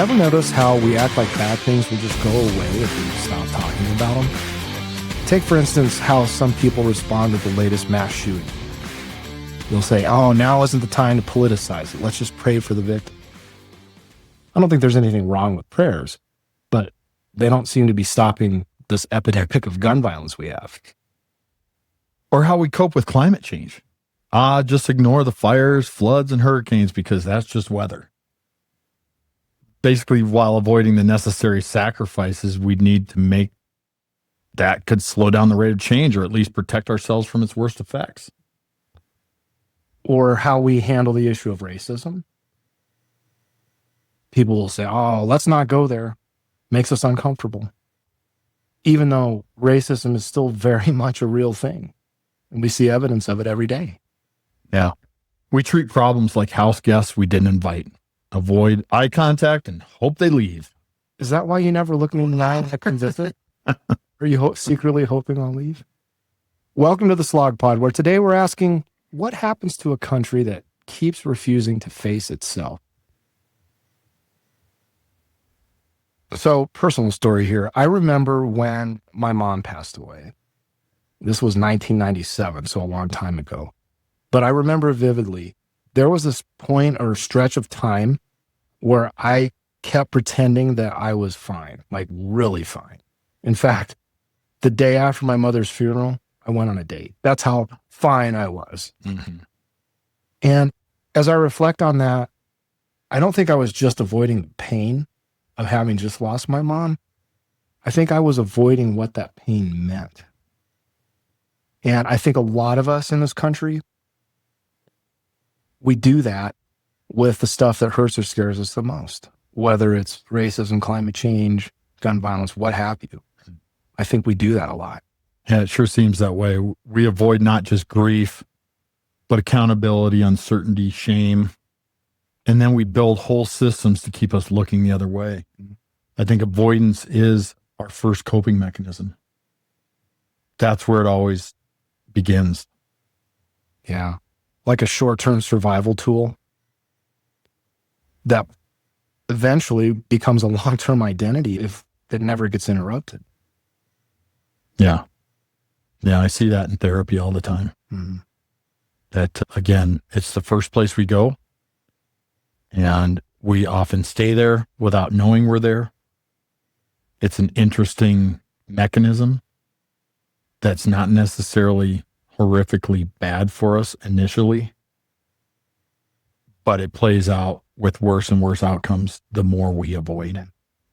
ever notice how we act like bad things will just go away if we stop talking about them? Take, for instance, how some people respond to the latest mass shooting. They'll say, oh, now isn't the time to politicize it. Let's just pray for the victim. I don't think there's anything wrong with prayers, but they don't seem to be stopping this epidemic of gun violence we have. Or how we cope with climate change. Just ignore the fires, floods, and hurricanes because that's just weather. Basically, while avoiding the necessary sacrifices we'd need to make that could slow down the rate of change or at least protect ourselves from its worst effects. Or how we handle the issue of racism. People will say, oh, let's not go there. Makes us uncomfortable. Even though racism is still very much a real thing. And we see evidence of it every day. Yeah. We treat problems like house guests we didn't invite. Avoid eye contact and hope they leave. Is that why you never look me in the eye and come visit? Are you secretly hoping I'll leave? Welcome to the Slog Pod, where today we're asking, what happens to a country that keeps refusing to face itself? So, personal story here. I remember when my mom passed away. This was 1997, so a long time ago. But I remember vividly, there was this point or stretch of time where I kept pretending that I was fine, like really fine. In fact, the day after my mother's funeral, I went on a date. That's how fine I was. Mm-hmm. And as I reflect on that, I don't think I was just avoiding the pain of having just lost my mom. I think I was avoiding what that pain meant. And I think a lot of us in this country, we do that with the stuff that hurts or scares us the most, whether it's racism, climate change, gun violence, what have you. I think we do that a lot. Yeah, it sure seems that way. We avoid not just grief, but accountability, uncertainty, shame. And then we build whole systems to keep us looking the other way. I think avoidance is our first coping mechanism. That's where it always begins. Yeah. Like a short-term survival tool that eventually becomes a long-term identity if it never gets interrupted. Yeah. Yeah, I see that in therapy all the time. Mm-hmm. That, again, it's the first place we go. And we often stay there without knowing we're there. It's an interesting mechanism that's not necessarily horrifically bad for us initially, but it plays out with worse and worse outcomes the more we avoid it.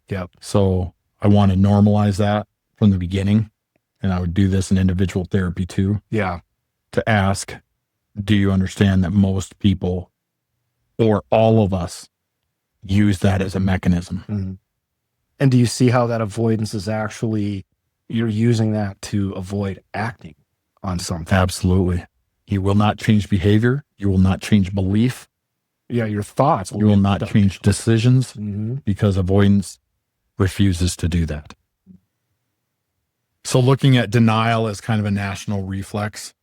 Yep. So I want to normalize that from the beginning. And I would do this in individual therapy too. Yeah. To ask, do you understand that most people or all of us use that as a mechanism? Mm-hmm. And do you see how that avoidance is actually, you're using that to avoid acting on something? Absolutely. You will not change behavior. You will not change belief. Yeah, your thoughts. You will not change decisions mm-hmm. because avoidance refuses to do that. So looking at denial as kind of a national reflex,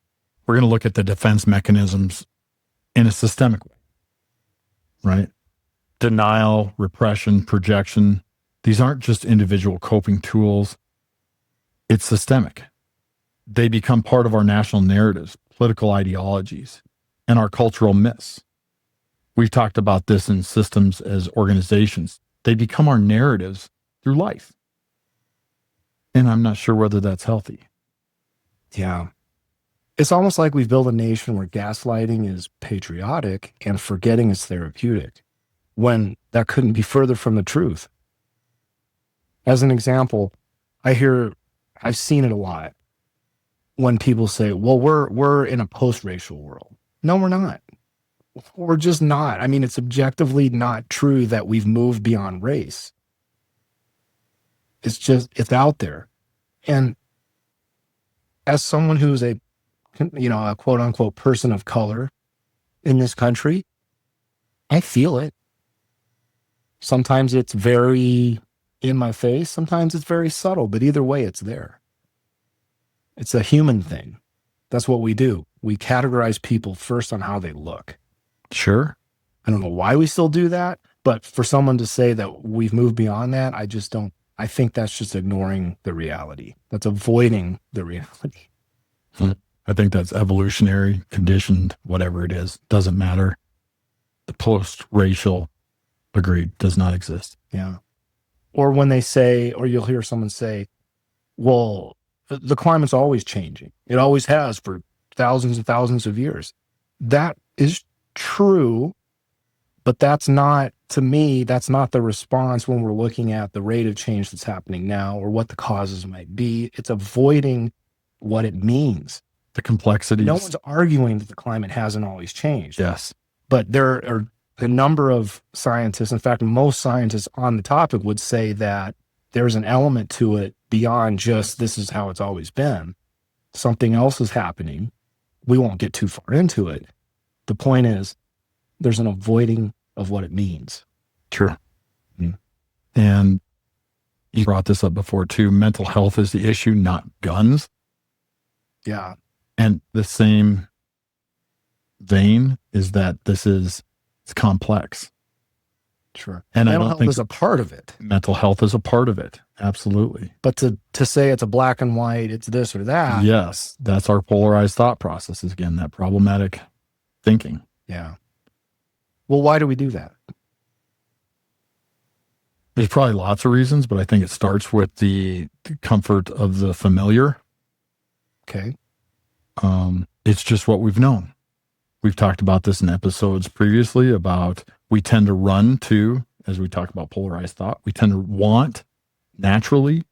we're going to look at the defense mechanisms in a systemic way, right? Denial, repression, projection, these aren't just individual coping tools. It's systemic. They become part of our national narratives, political ideologies, and our cultural myths. We've talked about this in systems as organizations. They become our narratives through life. And I'm not sure whether that's healthy. Yeah. It's almost like we've built a nation where gaslighting is patriotic and forgetting is therapeutic, when that couldn't be further from the truth. As an example, I've seen it a lot when people say, well, we're in a post-racial world. No, we're not. We're just not. I mean, it's objectively not true that we've moved beyond race. It's out there. And as someone who's a quote unquote person of color in this country, I feel it. Sometimes it's very in my face. Sometimes it's very subtle, but either way, it's there. It's a human thing. That's what we do. We categorize people first on how they look. Sure. I don't know why we still do that, But for someone to say that we've moved beyond that, I just don't. I think that's just ignoring the reality. That's avoiding the reality. I think that's evolutionary, conditioned, whatever it is, doesn't matter. The post-racial, agreed, does not exist. Yeah. Or when they say, or you'll hear someone say, well, the climate's always changing. It always has for thousands and thousands of years. That is true, but that's not, to me, that's not the response when we're looking at the rate of change that's happening now or what the causes might be. It's avoiding what it means. The complexities. No one's arguing that the climate hasn't always changed. Yes. But there are a number of scientists, in fact, most scientists on the topic would say that there's an element to it beyond just this is how it's always been. Something else is happening. We won't get too far into it. The point is there's an avoiding of what it means. True. And you brought this up before too. Mental health is the issue, not guns. Yeah. And the same vein is that it's complex. Sure. And mental I don't health think is a part of it. mental health is a part of it. Absolutely. But to say it's a black and white, it's this or that. Yes. That's our polarized thought processes. Again, that problematic thinking. Yeah. Well, why do we do that? There's probably lots of reasons, but I think it starts with the comfort of the familiar. Okay. It's just what we've known. We've talked about this in episodes previously about we tend to run to, as we talk about polarized thought, we tend to want naturally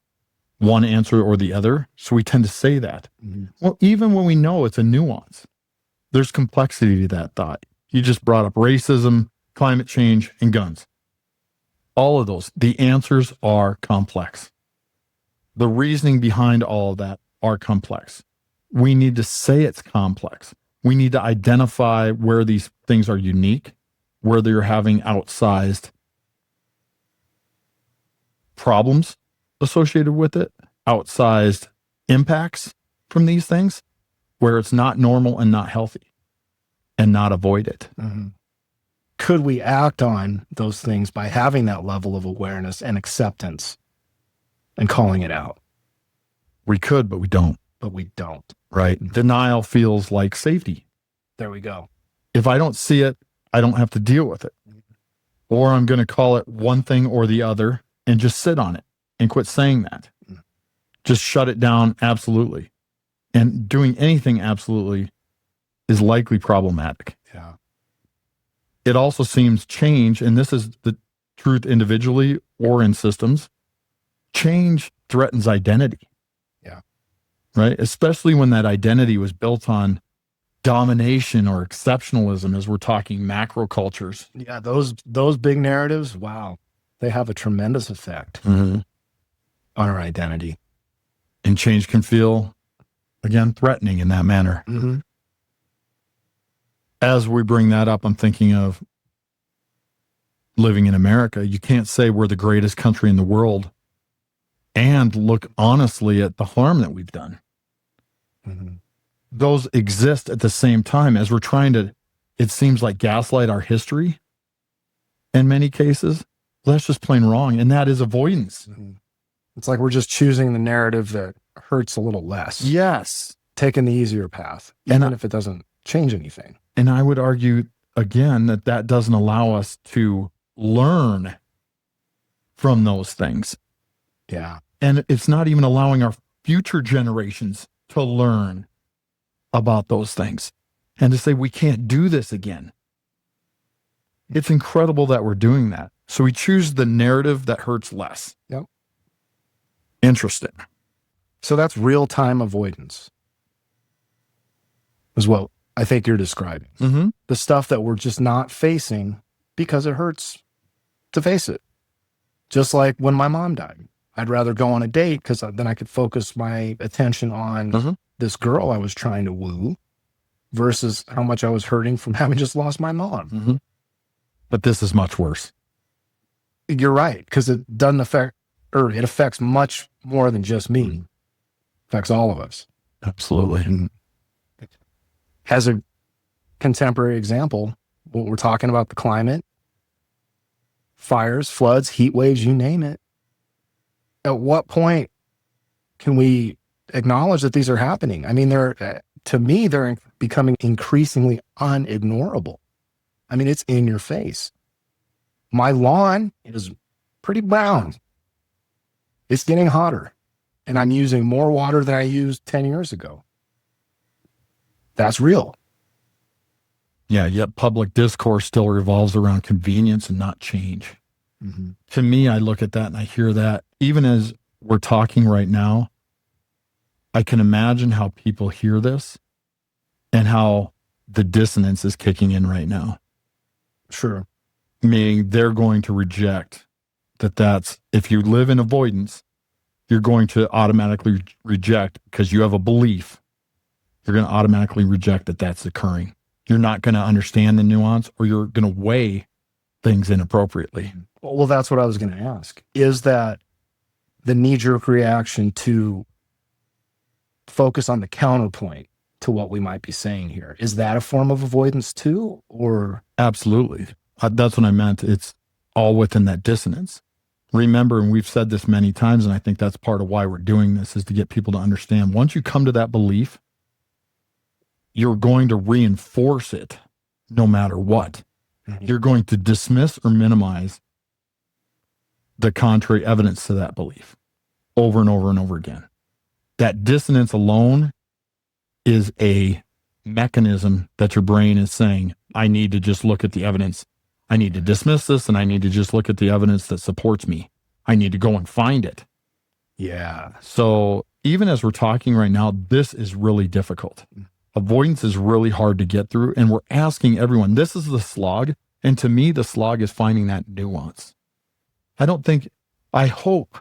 one answer or the other. So we tend to say that. Mm-hmm. Well, even when we know it's a nuance, there's complexity to that thought. You just brought up racism, climate change, and guns. All of those, the answers are complex. The reasoning behind all of that are complex. We need to say it's complex. We need to identify where these things are unique, where they're having outsized problems associated with it, outsized impacts from these things, where it's not normal and not healthy, and not avoid it. Mm-hmm. Could we act on those things by having that level of awareness and acceptance and calling it out? We could, but we don't. But we don't. Right. Denial feels like safety. There we go. If I don't see it, I don't have to deal with it. Or I'm going to call it one thing or the other and just sit on it and quit saying that. Just shut it down. Absolutely. And doing anything absolutely is likely problematic. Yeah. It also seems change, and this is the truth individually or in systems, change threatens identity. Yeah. Right? Especially when that identity was built on domination or exceptionalism, as we're talking macro cultures. Yeah, those big narratives, wow, they have a tremendous effect on our identity. And change can feel, again, threatening in that manner. Mm-hmm. As we bring that up, I'm thinking of living in America. You can't say we're the greatest country in the world and look honestly at the harm that we've done. Mm-hmm. Those exist at the same time as we're trying to, it seems like, gaslight our history in many cases. That's just plain wrong. And that is avoidance. Mm-hmm. It's like we're just choosing the narrative that hurts a little less. Yes. Taking the easier path, even if it doesn't change anything. And I would argue, again, that doesn't allow us to learn from those things. Yeah. And it's not even allowing our future generations to learn about those things and to say we can't do this again. It's incredible that we're doing that. So we choose the narrative that hurts less. Yep. Interesting. So that's real-time avoidance is what I think you're describing. Mm-hmm. The stuff that we're just not facing because it hurts to face it. Just like when my mom died. I'd rather go on a date because then I could focus my attention on this girl I was trying to woo versus how much I was hurting from having just lost my mom. Mm-hmm. But this is much worse. You're right, because it doesn't affect, or it affects much more than just me. It affects all of us. Absolutely. And as a contemporary example, what we're talking about, the climate, fires, floods, heat waves, you name it. At what point can we acknowledge that these are happening? I mean, to me, they're becoming increasingly unignorable. I mean, it's in your face. My lawn is pretty brown. It's getting hotter, and I'm using more water than I used 10 years ago. That's real. Yeah, yet public discourse still revolves around convenience and not change. Mm-hmm. To me, I look at that and I hear that. Even as we're talking right now, I can imagine how people hear this and how the dissonance is kicking in right now. Sure. Meaning they're going to reject that's, if you live in avoidance, you're going to automatically reject, because you have a belief, you're going to automatically reject that that's occurring. You're not going to understand the nuance, or you're going to weigh things inappropriately. Well, that's what I was going to ask. Is that the knee-jerk reaction to focus on the counterpoint to what we might be saying here? Is that a form of avoidance too, or? Absolutely. That's what I meant. It's all within that dissonance. Remember, and we've said this many times, and I think that's part of why we're doing this, is to get people to understand, once you come to that belief, you're going to reinforce it no matter what. Mm-hmm. You're going to dismiss or minimize the contrary evidence to that belief over and over and over again. That dissonance alone is a mechanism that your brain is saying, I need to just look at the evidence. I need to dismiss this, and I need to just look at the evidence that supports me. I need to go and find it. Yeah. So even as we're talking right now, this is really difficult. Avoidance is really hard to get through, and we're asking everyone, this is the slog. And to me, the slog is finding that nuance. I hope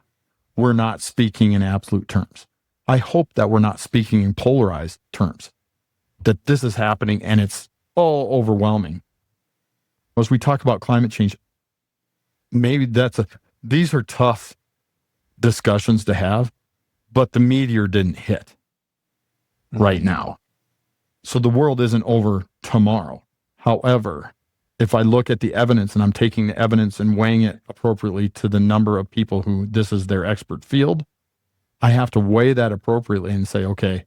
we're not speaking in absolute terms. I hope that we're not speaking in polarized terms, that this is happening and it's all overwhelming. As we talk about climate change, maybe these are tough discussions to have, but the meteor didn't hit right now. So the world isn't over tomorrow. However, if I look at the evidence and I'm taking the evidence and weighing it appropriately to the number of people who this is their expert field, I have to weigh that appropriately and say, okay,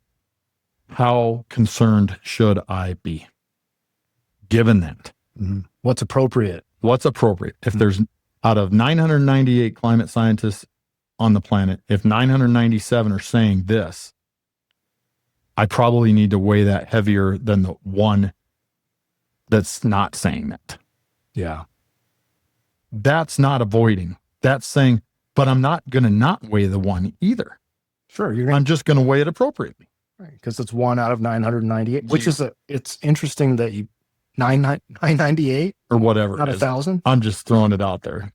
how concerned should I be given that? Mm-hmm. What's appropriate? What's appropriate? If there's, out of 998 climate scientists on the planet, if 997 are saying this, I probably need to weigh that heavier than the one that's not saying that. Yeah. That's not avoiding. That's saying, but I'm not going to not weigh the one either. Sure. I'm just going to weigh it appropriately. Right. Because it's 1 out of 998, which is it's interesting that you 998 or whatever. Not 1,000. I'm just throwing it out there.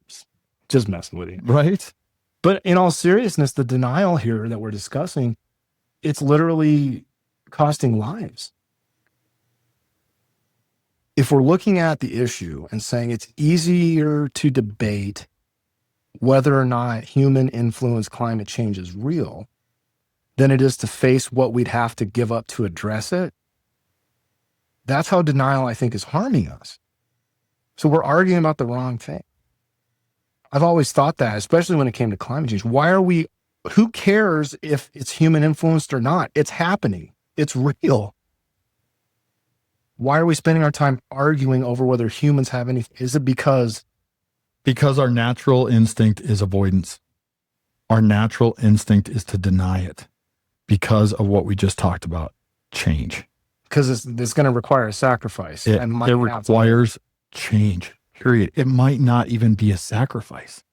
Just messing with you. Right. But in all seriousness, the denial here that we're discussing, it's literally costing lives. If we're looking at the issue and saying it's easier to debate whether or not human influenced climate change is real than it is to face what we'd have to give up to address it, that's how denial, I think, is harming us. So we're arguing about the wrong thing. I've always thought that, especially when it came to climate change. Who cares if it's human influenced or not? It's happening. It's real. Why are we spending our time arguing over whether humans have any? Is it because our natural instinct is avoidance? Our natural instinct is to deny it because of what we just talked about, change. Because it's going to require a sacrifice. It requires change, period. It might not even be a sacrifice.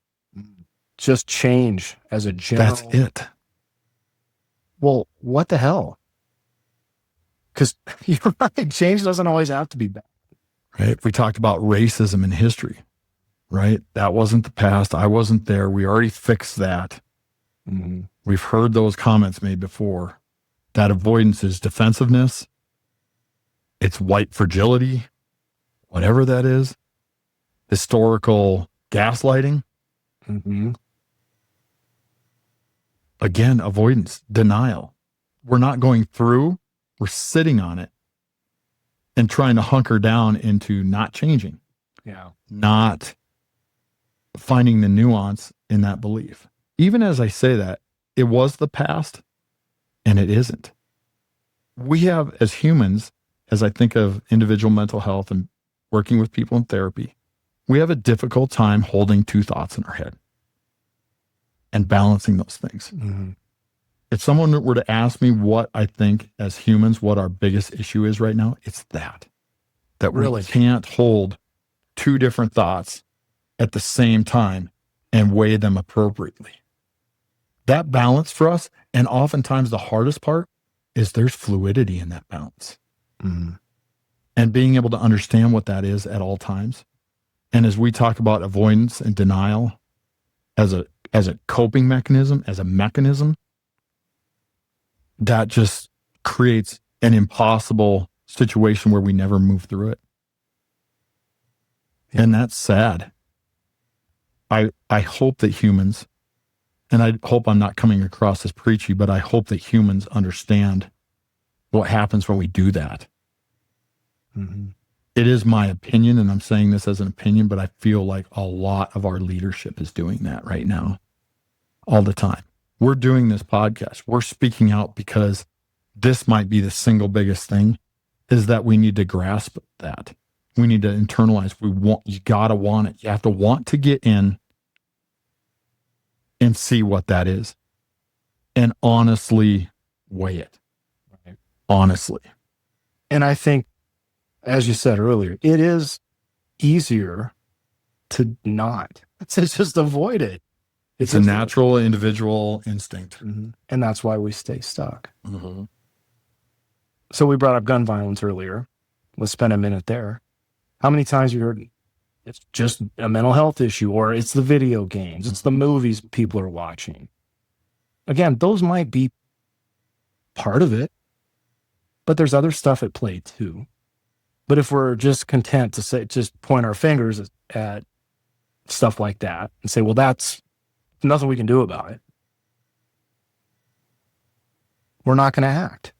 Just change as a general. That's it. Well, what the hell? Because you're right, change doesn't always have to be bad. Right? We talked about racism in history, right? That wasn't the past. I wasn't there. We already fixed that. Mm-hmm. We've heard those comments made before. That avoidance is defensiveness. It's white fragility, whatever that is. Historical gaslighting. Mm-hmm. Again, avoidance, denial. We're not going through. We're sitting on it and trying to hunker down into not changing. Yeah. Not finding the nuance in that belief. Even as I say that, it was the past and it isn't. We have, as humans, as I think of individual mental health and working with people in therapy, we have a difficult time holding two thoughts in our head and balancing those things. Mm-hmm. If someone were to ask me what I think as humans, what our biggest issue is right now, it's that Really? we can't hold two different thoughts at the same time and weigh them appropriately. That balance for us, and oftentimes the hardest part, is there's fluidity in that balance. Mm-hmm. And being able to understand what that is at all times. And as we talk about avoidance and denial as a coping mechanism, as a mechanism, that just creates an impossible situation where we never move through it. And that's sad. I hope that humans, and I hope I'm not coming across as preachy, but I hope that humans understand what happens when we do that. Mm-hmm. It is my opinion, and I'm saying this as an opinion, but I feel like a lot of our leadership is doing that right now, all the time. We're doing this podcast. We're speaking out because this might be the single biggest thing, is that we need to grasp that. We need to internalize. You gotta want it. You have to want to get in and see what that is and honestly weigh it. Right. Honestly. And I think, as you said earlier, it is easier to not. It's just avoid it. It's a natural individual instinct. Mm-hmm. And that's why we stay stuck. Mm-hmm. So we brought up gun violence earlier. Let's spend a minute there. How many times you heard it's just a mental health issue, or it's the video games, it's the movies people are watching? Again, those might be part of it, but there's other stuff at play too. But if we're just content to say, just point our fingers at stuff like that and say, well, that's nothing we can do about it, we're not going to act.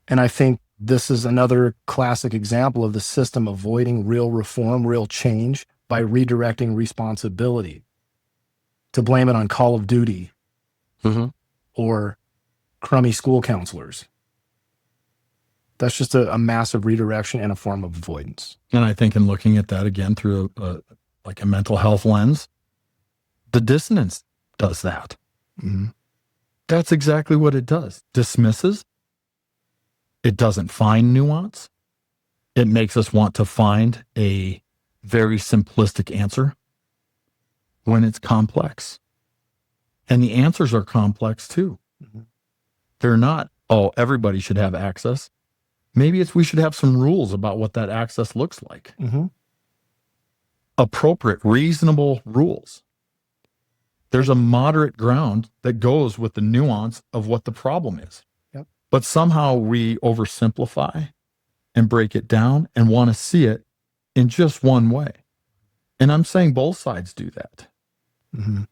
And I think this is another classic example of the system avoiding real reform, real change by redirecting responsibility to blame it on Call of Duty or crummy school counselors. That's just a massive redirection and a form of avoidance. And I think in looking at that again through a mental health lens, the dissonance does that. Mm-hmm. That's exactly what it does. Dismisses. It doesn't find nuance. It makes us want to find a very simplistic answer when it's complex. And the answers are complex too. Mm-hmm. They're not, everybody should have access. Maybe we should have some rules about what that access looks like. Mm-hmm. Appropriate, reasonable rules. There's a moderate ground that goes with the nuance of what the problem is. Yep. But somehow we oversimplify and break it down and want to see it in just one way. And I'm saying both sides do that. Mm-hmm.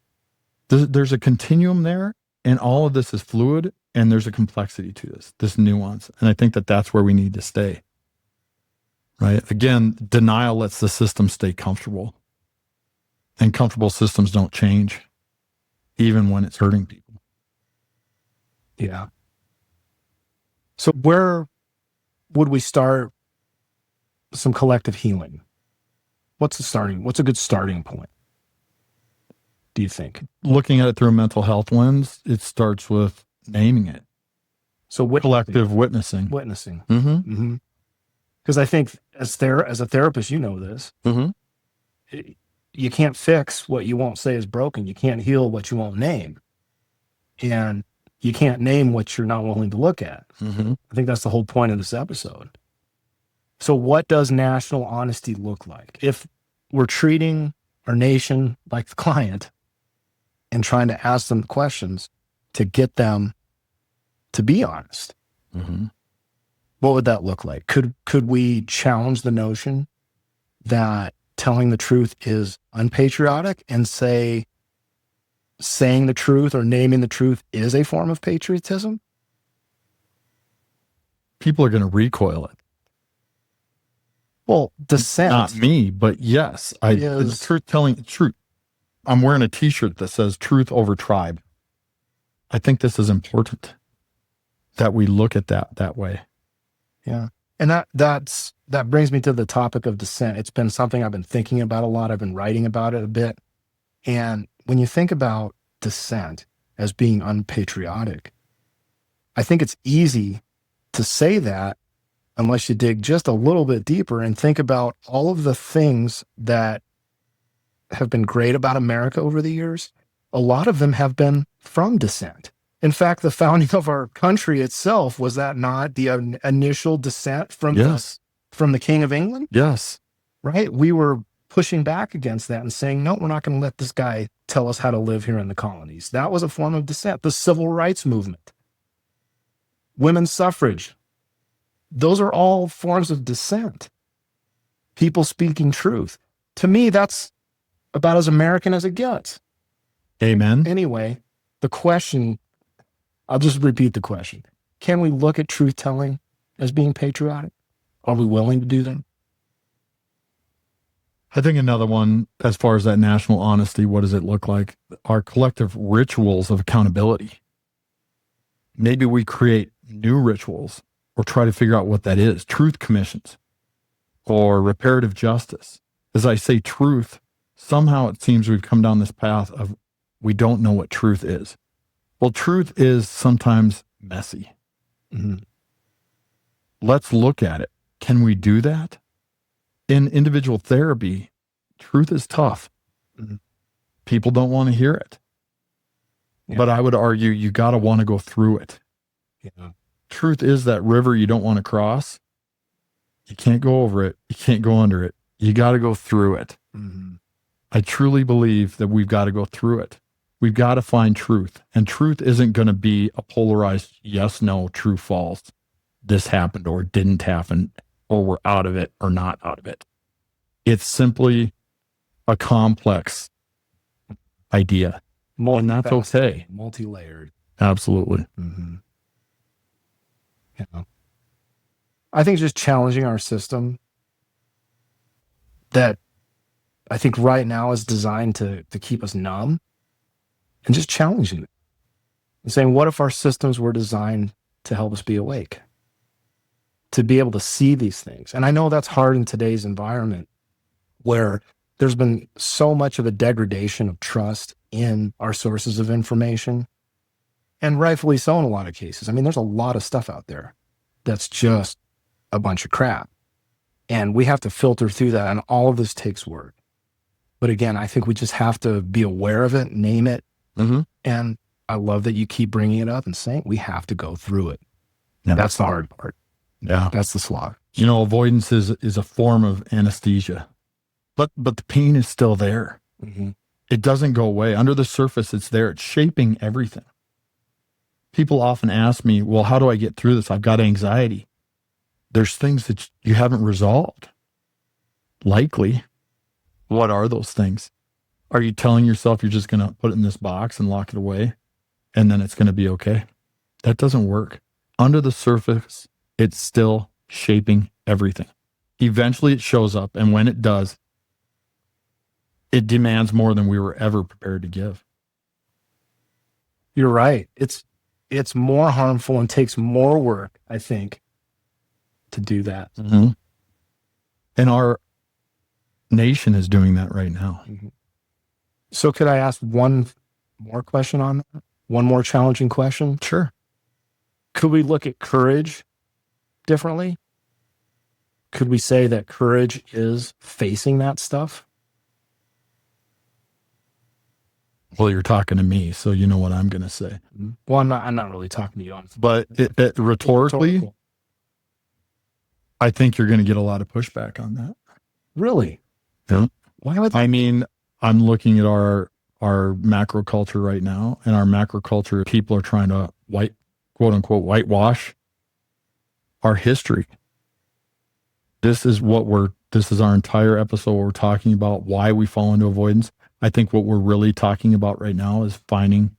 There's a continuum there, and all of this is fluid, and there's a complexity to this nuance. And I think that that's where we need to stay. Right? Again, denial lets the system stay comfortable. And comfortable systems don't change, even when it's hurting people. Yeah. So where would we start some collective healing? What's a good starting point, do you think? Looking at it through a mental health lens, it starts with naming it. So collective witnessing. Witnessing. Mm-hmm. Mm-hmm. Because I think as a therapist, you know this. Mm-hmm. You can't fix what you won't say is broken. You can't heal what you won't name. And you can't name what you're not willing to look at. Mm-hmm. I think that's the whole point of this episode. So what does national honesty look like? If we're treating our nation like the client and trying to ask them questions to get them to be honest, mm-hmm. What would that look like? Could we challenge the notion that telling the truth is unpatriotic and saying the truth or naming the truth is a form of patriotism? People are going to recoil it. Well, dissent Not me, but yes, it's truth telling truth. I'm wearing a t-shirt that says truth over tribe. I think this is important that we look at that way. Yeah. And that brings me to the topic of dissent. It's been something I've been thinking about a lot. I've been writing about it a bit. And when you think about dissent as being unpatriotic, I think it's easy to say that unless you dig just a little bit deeper and think about all of the things that have been great about America over the years. A lot of them have been from dissent. In fact, the founding of our country itself, was that not the initial dissent from the King of England? Yes. Right? We were pushing back against that and saying, no, we're not going to let this guy tell us how to live here in the colonies. That was a form of dissent. The civil rights movement, women's suffrage, those are all forms of dissent. People speaking truth. To me, that's about as American as it gets. Amen. Anyway, the question, I'll just repeat the question. Can we look at truth telling as being patriotic? Are we willing to do that? I think another one, as far as that national honesty, what does it look like? Our collective rituals of accountability. Maybe we create new rituals or try to figure out what that is. Truth commissions or reparative justice. As I say truth, somehow it seems we've come down this path of we don't know what truth is. Well, truth is sometimes messy. Mm-hmm. Let's look at it. Can we do that? In individual therapy, truth is tough. Mm-hmm. People don't want to hear it. Yeah. But I would argue you got to want to go through it. Yeah. Truth is that river you don't want to cross. You can't go over it. You can't go under it. You got to go through it. Mm-hmm. I truly believe that we've got to go through it. We've got to find truth. And truth isn't going to be a polarized yes, no, true, false. This happened or didn't happen, or we're out of it or not out of it. It's simply a complex idea. And that's okay. Multi-layered. Absolutely. Mm-hmm. Yeah. I think just challenging our system that I think right now is designed to keep us numb, and just challenging it and saying, what if our systems were designed to help us be awake, to be able to see these things? And I know that's hard in today's environment where there's been so much of a degradation of trust in our sources of information, and rightfully so in a lot of cases. I mean, there's a lot of stuff out there that's just a bunch of crap, and we have to filter through that, and all of this takes work. But again, I think we just have to be aware of it, name it. Mm-hmm. And I love that you keep bringing it up and saying we have to go through it. Yeah. That's the hard part. Yeah. That's the slog. You know, avoidance is a form of anesthesia, but the pain is still there. Mm-hmm. It doesn't go away. Under the surface, it's there. It's shaping everything. People often ask me, well, how do I get through this? I've got anxiety. There's things that you haven't resolved. Likely. What are those things? Are you telling yourself you're just going to put it in this box and lock it away and then it's going to be okay? That doesn't work. Under the surface, it's still shaping everything. Eventually it shows up, and when it does, it demands more than we were ever prepared to give. You're right. It's more harmful and takes more work, I think, to do that. Mm-hmm. And our nation is doing that right now. Mm-hmm. So could I ask one more question on that? One more challenging question? Sure. Could we look at courage differently? Could we say that courage is facing that stuff? Well, you're talking to me, so you know what I'm going to say. Well, I'm not really talking to you, honestly. But rhetorically, I think you're going to get a lot of pushback on that. Really? Yeah. Why would? I mean, I'm looking at our macro culture right now, and our macro culture, people are trying to quote unquote, whitewash our history. This is our entire episode. We're talking about why we fall into avoidance. I think what we're really talking about right now is finding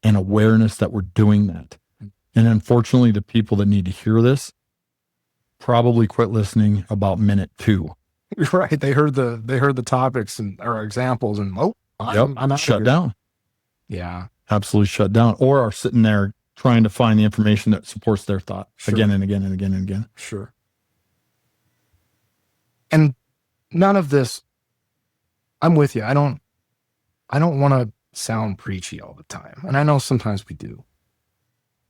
an awareness that we're doing that. And unfortunately, the people that need to hear this probably quit listening about minute 2. Right. They heard the topics and or examples and I'm out of Shut here. down. Yeah. Absolutely shut down, or are sitting there trying to find the information that supports their thought again and again and again and again. Sure. And none of this, I'm with you. I don't want to sound preachy all the time. And I know sometimes we do.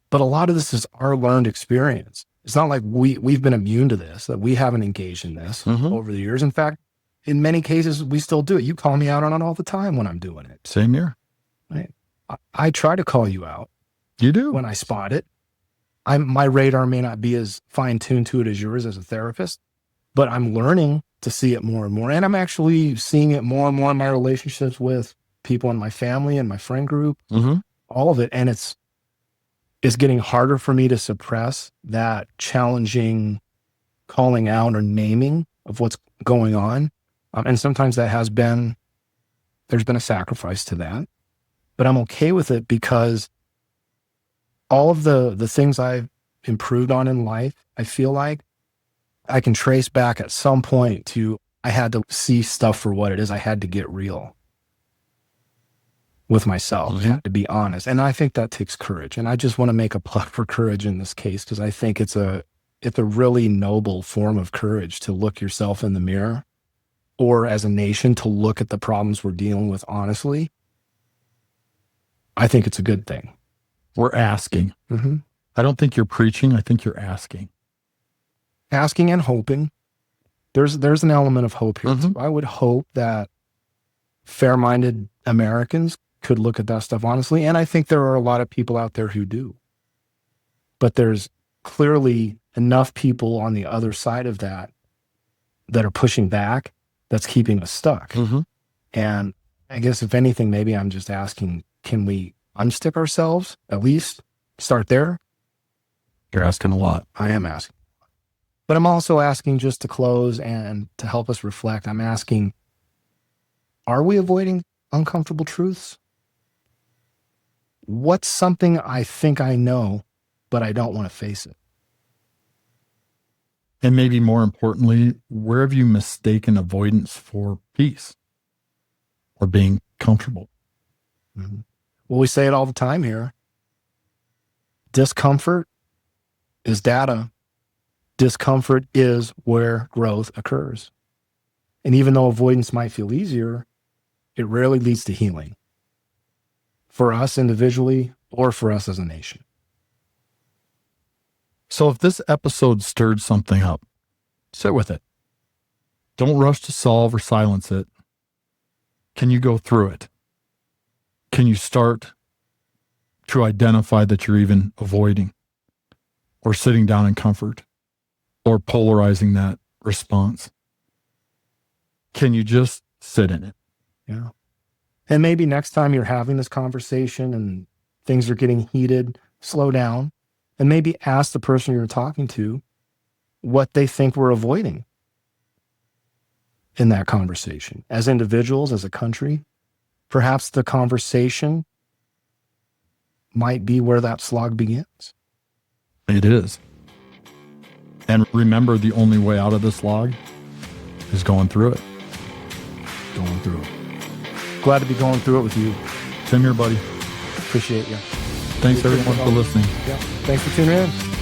But a lot of this is our learned experience. It's not like we've been immune to this, that we haven't engaged in this over the years. In fact, in many cases, we still do it. You call me out on it all the time when I'm doing it. Same here. Right? I try to call you out. You do. When I spot it. My radar may not be as fine-tuned to it as yours as a therapist, but I'm learning to see it more and more. And I'm actually seeing it more and more in my relationships with people in my family and my friend group, all of it. And it's getting harder for me to suppress that challenging calling out or naming of what's going on. And sometimes there's been a sacrifice to that, but I'm okay with it because all of the things I've improved on in life, I feel like I can trace back at some point to, I had to see stuff for what it is. I had to get real with myself. I had to be honest. And I think that takes courage. And I just want to make a plug for courage in this case, because I think it's a really noble form of courage to look yourself in the mirror, or as a nation to look at the problems we're dealing with honestly. I think it's a good thing. We're asking. I don't think you're preaching. I think you're asking. Asking and hoping. There's an element of hope here. I would hope that fair-minded Americans could look at that stuff honestly. And I think there are a lot of people out there who do. But there's clearly enough people on the other side of that are pushing back, that's keeping us stuck. And I guess if anything, maybe I'm just asking, can we unstick ourselves, at least start there? You're asking a lot. I am asking. But I'm also asking, just to close and to help us reflect, I'm asking, are we avoiding uncomfortable truths? What's something I think I know, but I don't want to face it? And maybe more importantly, where have you mistaken avoidance for peace or being comfortable? Well, we say it all the time here. Discomfort is data. Discomfort is where growth occurs. And even though avoidance might feel easier, it rarely leads to healing for us individually or for us as a nation. So if this episode stirred something up, sit with it. Don't rush to solve or silence it. Can you go through it? Can you start to identify that you're even avoiding or sitting down in comfort or polarizing that response? Can you just sit in it? Yeah. And maybe next time you're having this conversation and things are getting heated, slow down and maybe ask the person you're talking to what they think we're avoiding in that conversation. As individuals, as a country, perhaps the conversation might be where that slog begins. It is. And remember, the only way out of this slog is going through it. Going through it. Glad to be going through it with you. Tim here, buddy. Appreciate you. Thanks everyone for listening. Yeah. Thanks for tuning in.